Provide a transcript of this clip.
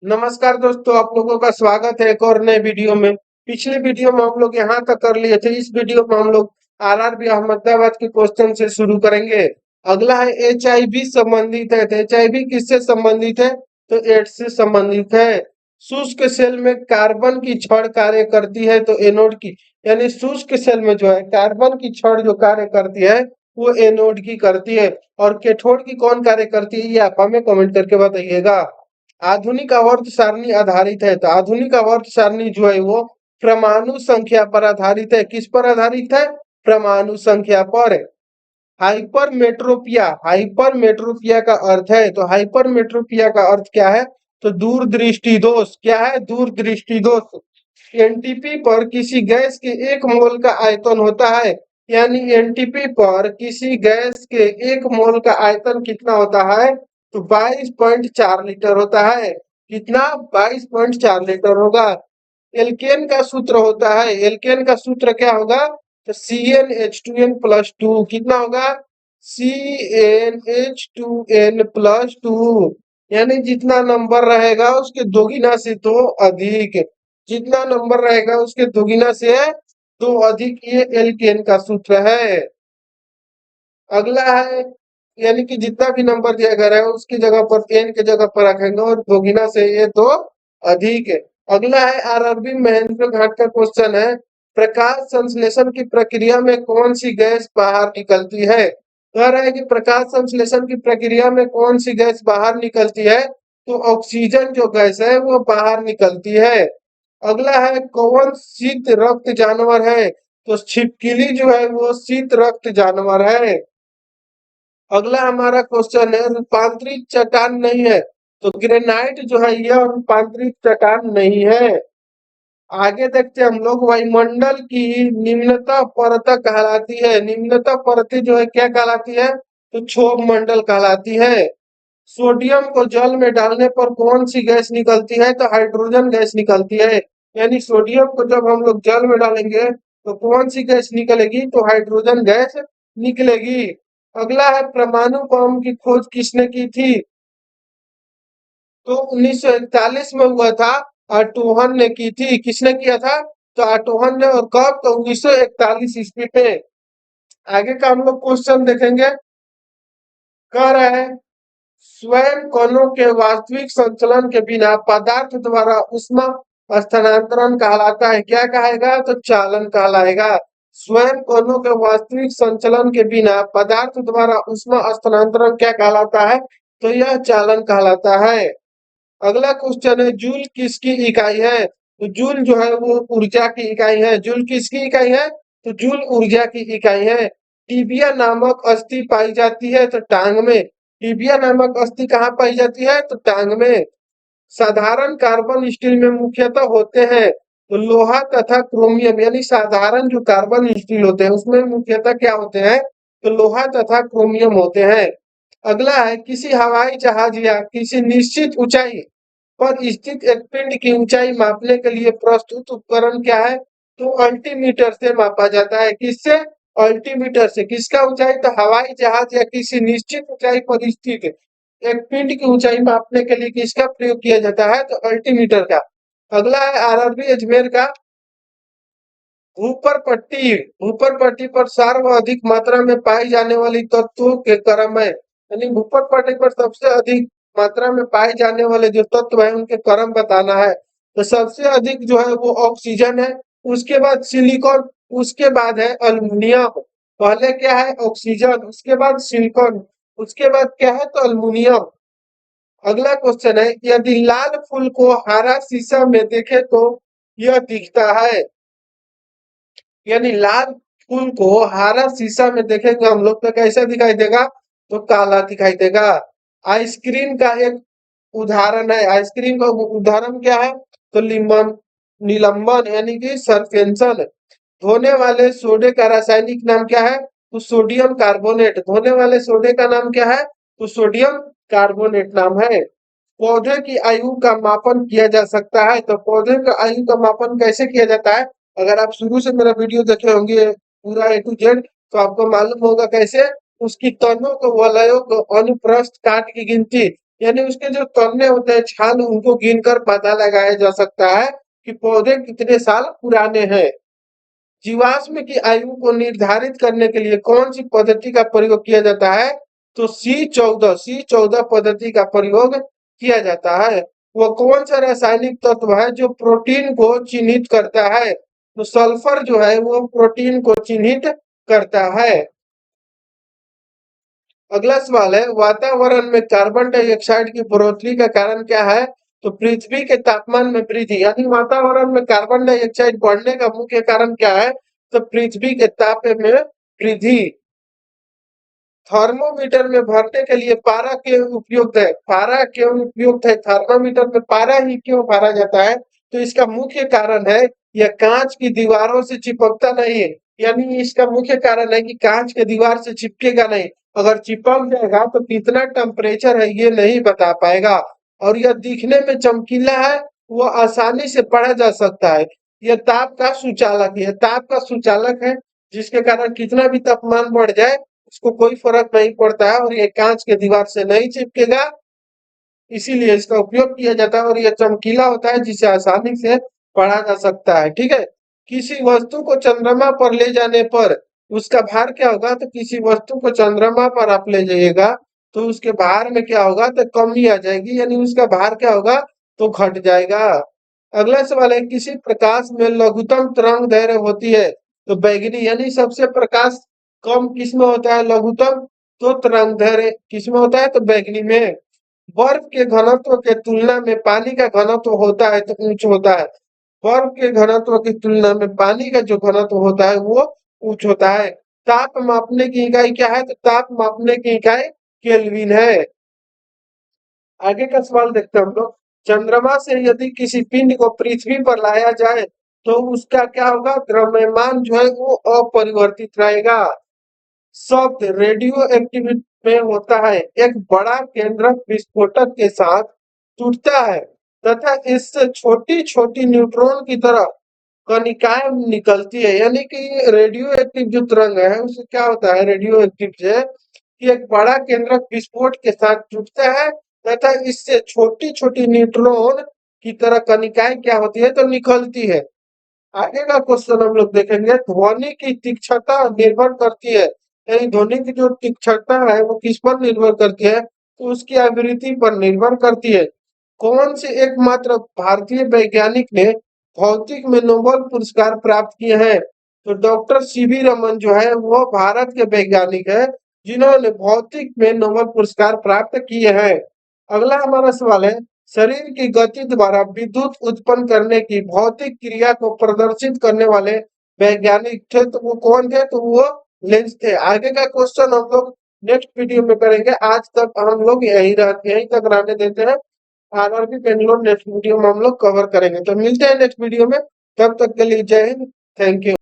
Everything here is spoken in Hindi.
नमस्कार दोस्तों, आप लोगों का स्वागत है एक और नए वीडियो में। पिछले वीडियो में हम लोग यहाँ तक कर लिए थे। इस वीडियो में हम लोग आरआरबी अहमदाबाद के क्वेश्चन से शुरू करेंगे। अगला है एचआईवी संबंधित है। तो एचआईवी किससे संबंधित है? तो एड्स से संबंधित है। शुष्क सेल में कार्बन की छड़ कार्य करती है तो एनोड की, यानी शुष्क सेल में जो है कार्बन की छड़ जो कार्य करती है वो एनोड की करती है। और कैथोड की कौन कार्य करती है ये आप हमें कमेंट करके बताइएगा। आधुनिक आवर्त सारणी आधारित है। तो आधुनिक आवर्त सारणी जो है वो परमाणु संख्या पर आधारित है। किस पर आधारित है? परमाणु संख्या पर। हाइपरमेट्रोपिया का अर्थ है, तो हाइपरमेट्रोपिया का अर्थ क्या है? तो दूरदृष्टि दोष। क्या है? दूरदृष्टि दोष। एनटीपी पर किसी गैस के 1 मोल का आयतन होता है, यानी एनटीपी पर किसी गैस के 1 मोल का आयतन कितना होता है? तो 22.4 लीटर होता है। कितना? 22.4 लीटर होगा। एल्केन का सूत्र होता है, एल्केन का सूत्र क्या होगा? तो CnH2n+2 कितना होगा? CnH2n+2, यानी जितना नंबर रहेगा उसके दोगुना से दो अधिक। जितना नंबर रहेगा उसके दोगुना से दो अधिक, ये एल्केन का सूत्र है। अगला है, यानी कि जितना भी नंबर दिया गया है उसकी जगह पर एन की जगह पर रखेंगे और दोगुना से ये दो अधिक है। अगला है आरआरबी महेंद्र घाट का क्वेश्चन है। प्रकाश संश्लेषण की प्रक्रिया में कौन सी गैस बाहर निकलती है? कह रहा है कि प्रकाश संश्लेषण की प्रक्रिया में कौन सी गैस बाहर निकलती है? तो ऑक्सीजन जो गैस है वो बाहर निकलती है। अगला है, कौन शीत रक्त जानवर है? तो छिपकली जो है वो शीत रक्त जानवर है। अगला हमारा क्वेश्चन है, रूपांतरित चट्टान नहीं है। तो ग्रेनाइट जो है यह रूपांतरित चट्टान नहीं है। आगे देखते हैं हम लोग, वायुमंडल की निम्नतम परत कहलाती है। निम्नतम परत जो है क्या कहलाती है? तो क्षोभ मंडल कहलाती है। सोडियम को जल में डालने पर कौन सी गैस निकलती है? तो हाइड्रोजन गैस निकलती है। यानी सोडियम को जब हम लोग जल में डालेंगे तो कौन सी गैस निकलेगी? तो हाइड्रोजन गैस निकलेगी। अगला है, परमाणु बम की खोज किसने की थी? तो 1941 में हुआ था। आटोहन ने की थी। किसने किया था? तो आटोहन ने। और कब? तो 1941 ईस्वी पे। आगे का हम लोग क्वेश्चन देखेंगे। कह रहा है, स्वयं कणों के वास्तविक संचलन के बिना पदार्थ द्वारा ऊष्मा स्थानांतरण कहलाता है। क्या कहेगा? तो चालन कहलाएगा। स्वयं कणों के वास्तविक संचलन के बिना पदार्थ द्वारा ऊष्मा स्थानांतरण क्या कहलाता है? तो यह चालन कहलाता है। अगला क्वेश्चन है, जूल किसकी इकाई है? तो जूल जो है वो ऊर्जा की इकाई है। जूल किसकी इकाई है? तो जूल ऊर्जा की इकाई है। टिबिया नामक अस्थि पाई जाती है तो टांग में। टिबिया नामक अस्थि कहाँ पाई जाती है? तो टांग में। साधारण कार्बन स्टील में मुख्यतः होते हैं तो लोहा तथा क्रोमियम, यानी साधारण जो कार्बन स्टील होते हैं उसमें मुख्यतः क्या होते हैं? तो लोहा तथा क्रोमियम होते हैं। अगला है, किसी हवाई जहाज या किसी निश्चित ऊंचाई पर स्थित एक पिंड की ऊंचाई मापने के लिए प्रस्तुत उपकरण क्या है? तो अल्टीमीटर से मापा जाता है। किससे? अल्टीमीटर से। किसका ऊंचाई? तो हवाई जहाज या किसी निश्चित ऊंचाई पर स्थित एक पिंड की ऊंचाई मापने के लिए किसका प्रयोग किया जाता है? तो अल्टीमीटर का। अगला है आरआरबी अजमेर का, ऊपर पट्टी। ऊपर पट्टी पर सर्वाधिक मात्रा में पाई जाने वाली तत्वों के क्रम है, यानी ऊपर पट्टी पर सबसे अधिक मात्रा में पाए जाने वाले जो तत्व है उनके क्रम बताना है। तो सबसे अधिक जो है वो ऑक्सीजन है, उसके बाद सिलिकॉन, उसके बाद है अल्मीनियम। पहले क्या है? ऑक्सीजन, उसके बाद सिलिकॉन, उसके बाद क्या है? तो अल्मीनियम। अगला क्वेश्चन है, यदि लाल फूल को हरा शीशा में देखे तो यह दिखता है। यानी लाल फूल को हरा शीशा में देखेंगे हम लोग तो कैसा दिखाई देगा? तो काला दिखाई देगा। आइसक्रीम का एक उदाहरण है। आइसक्रीम का उदाहरण क्या है? तो लिमन, निलंबन, यानी कि सस्पेंशन। धोने वाले सोडे का रासायनिक नाम क्या है? तो सोडियम कार्बोनेट। धोने वाले सोडे का नाम क्या है? तो सोडियम कार्बोनेट नाम है। पौधे की आयु का मापन किया जा सकता है। तो पौधे का आयु का मापन कैसे किया जाता है? अगर आप शुरू से मेरा वीडियो देखे होंगे पूरा A to Z तो आपको मालूम होगा कैसे। उसकी तनों को, वलयों को, अनुप्रस्थ काट की गिनती, यानी उसके जो तने होते हैं छाल उनको गिनकर पता लगाया जा सकता है कि पौधे कितने साल पुराने हैं। जीवाश्म की आयु को निर्धारित करने के लिए कौन सी पद्धति का प्रयोग किया जाता है? तो C14 पद्धति का प्रयोग किया जाता है। वह कौन सा रासायनिक तत्व है जो प्रोटीन को चिन्हित करता है? तो सल्फर जो है वो प्रोटीन को चिन्हित करता है। अगला सवाल है, वातावरण में कार्बन डाइऑक्साइड की बढ़ोतरी का कारण क्या है? तो पृथ्वी के तापमान में वृद्धि, यानी वातावरण में कार्बन डाइऑक्साइड बढ़ने का मुख्य कारण क्या है? तो पृथ्वी के ताप में वृद्धि। थर्मोमीटर में भरने के लिए पारा क्यों उपयुक्त है? पारा क्यों उपयुक्त है? थर्मोमीटर में पारा ही क्यों भरा जाता है? तो इसका मुख्य कारण है यह कांच की दीवारों से चिपकता नहीं है। यानी इसका मुख्य कारण है कि कांच के दीवार से चिपकेगा नहीं। अगर चिपक जाएगा तो कितना टेम्परेचर है ये नहीं बता पाएगा। और यह दिखने में चमकीला है, वह आसानी से पढ़ा जा सकता है। यह ताप का सुचालक है, ताप का सुचालक है, जिसके कारण कितना भी तापमान बढ़ जाए उसको कोई फर्क नहीं पड़ता है और ये कांच के दीवार से नहीं चिपकेगा, इसीलिए इसका उपयोग किया जाता है और ये चमकीला होता है जिसे आसानी से पढ़ा जा सकता है। ठीक है, किसी वस्तु को चंद्रमा पर ले जाने पर उसका भार क्या होगा? तो किसी वस्तु को चंद्रमा पर आप ले जाइएगा तो उसके भार में क्या होगा? तो कमी आ जाएगी, यानी उसका भार क्या होगा? तो घट जाएगा। अगला सवाल है, किसी प्रकाश में लघुत्तम तरंग दैर्घ्य होती है? तो बैगनी, यानी सबसे प्रकाश कम किसमें होता है? लघुत्तम। तो तरंग दैर्घ्य किसमें होता है? तो बैगनी में। बर्फ के घनत्व के तुलना में पानी का घनत्व होता है तो उच्च होता है। बर्फ के घनत्व की तुलना में पानी का जो घनत्व होता है वो उच्च होता है। ताप मापने की इकाई क्या है? तो ताप मापने की इकाई केल्विन है। आगे का सवाल देखते हैं हम लोग, चंद्रमा से यदि किसी पिंड को पृथ्वी पर लाया जाए तो उसका क्या होगा? द्रव्यमान जो है वो अपरिवर्तित रहेगा। शब्द रेडियो एक्टिविटी में होता है, एक बड़ा केंद्रक विस्फोटक के साथ टूटता है तथा इससे छोटी छोटी न्यूट्रॉन की तरह कणिकाएं निकलती है। यानी कि रेडियो एक्टिव जो तरंग है उससे क्या होता है? रेडियो एक्टिव से कि एक बड़ा केंद्रक विस्फोट के साथ टूटता है तथा इससे छोटी छोटी न्यूट्रॉन की तरह कणिकाएं क्या होती है? तो निकलती है। आगे का क्वेश्चन हम लोग देखेंगे, ध्वनि की तीक्ष्णता निर्भर करती है, यानी ध्वनि की जो तीक्ष्णता है वो किस पर निर्भर करती है? तो उसकी आवृत्ति पर निर्भर करती है। कौन से एकमात्र भारतीय वैज्ञानिक ने भौतिक में नोबेल पुरस्कार प्राप्त किए हैं? तो डॉक्टर सीवी रमन जो है वो भारत के वैज्ञानिक है जिन्होंने भौतिक में नोबेल पुरस्कार प्राप्त किए हैं। अगला हमारा सवाल है, शरीर की गति द्वारा विद्युत उत्पन्न करने की भौतिक क्रिया को प्रदर्शित करने वाले वैज्ञानिक थे, तो वो कौन थे? तो वो लेंस थे। आगे का क्वेश्चन हम लोग नेक्स्ट वीडियो में करेंगे। आज तक हम लोग यहीं तक रहने देते हैं। आरआरबी बेंगलोर नेक्स्ट वीडियो में हम लोग कवर करेंगे। तो मिलते हैं नेक्स्ट वीडियो में, तब तक के लिए जय हिंद, थैंक यू।